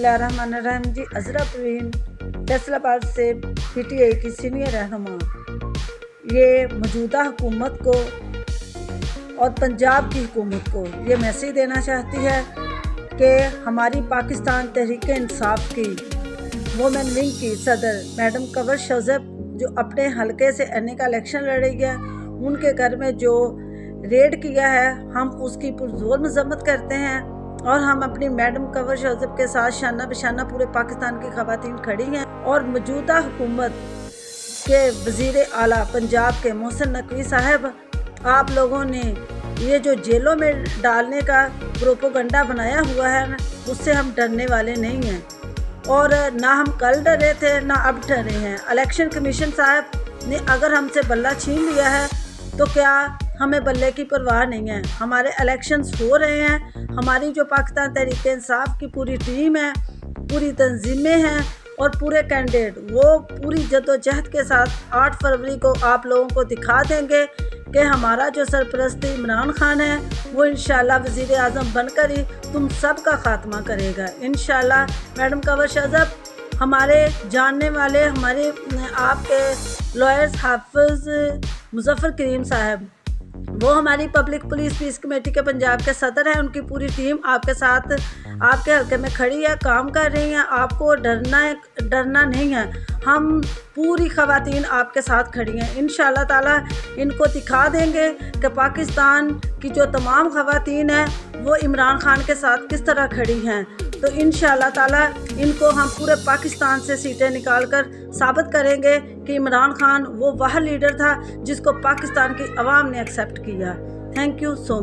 बिस्मिल्लाहिर्रहमानिर्रहीम जी। अज़रा परवीन फैसला आबाद से PTI की सीनियर रहनुमा ये मौजूदा हुकूमत को और पंजाब की हुकूमत को ये मैसेज देना चाहती है कि हमारी पाकिस्तान तहरीक इंसाफ की वुमेन विंग की सदर मैडम कंवर शौज़ब जो अपने हलके से NA का इलेक्शन लड़ रही है, उनके घर में जो रेड किया है हम उसकी पुरज़ोर मज़म्मत करते हैं और हम अपनी मैडम कंवर शौज़ब के साथ शाना बशाना पूरे पाकिस्तान की ख़वातीन खड़ी हैं। और मौजूदा हुकूमत के वज़ीर आला पंजाब के मोहसिन नकवी साहब, आप लोगों ने ये जो जेलों में डालने का प्रोपोगंडा बनाया हुआ है उससे हम डरने वाले नहीं हैं और ना हम कल डरे थे ना अब डरे हैं। इलेक्शन कमीशन साहब ने अगर हमसे बल्ला छीन लिया है तो क्या हमें बल्ले की परवाह नहीं है। हमारे इलेक्शंस हो रहे हैं, हमारी जो पाकिस्तान तहरीक इंसाफ की पूरी टीम है, पूरी तंजीमें हैं और पूरे कैंडिडेट वो पूरी जद्दोजहद के साथ 8 फरवरी को आप लोगों को दिखा देंगे कि हमारा जो सरपरस्त इमरान खान है वो इंशाल्लाह वज़ीर आज़म बनकर ही तुम सब का खात्मा करेगा इंशाल्लाह। मैडम कंवर शौज़ब हमारे जानने वाले हमारे आपके लॉयर्स हाफिज़ मुज़फ़्फ़र करीम साहब, वो हमारी पब्लिक पुलिस पीस कमेटी के पंजाब के सदर हैं। उनकी पूरी टीम आपके साथ आपके हल्के में खड़ी है, काम कर रही हैं। आपको डरना नहीं है, हम पूरी ख़वातीन आपके साथ खड़ी हैं। इंशाअल्लाह ताला इनको दिखा देंगे कि पाकिस्तान की जो तमाम ख़वातीन हैं वो इमरान खान के साथ किस तरह खड़ी हैं। तो इंशाअल्लाह ताला इनको हम पूरे पाकिस्तान से सीटें निकाल कर साबित करेंगे कि इमरान खान वो वह लीडर था जिसको पाकिस्तान की आवाम ने एक्सेप्ट किया। Thank you so much.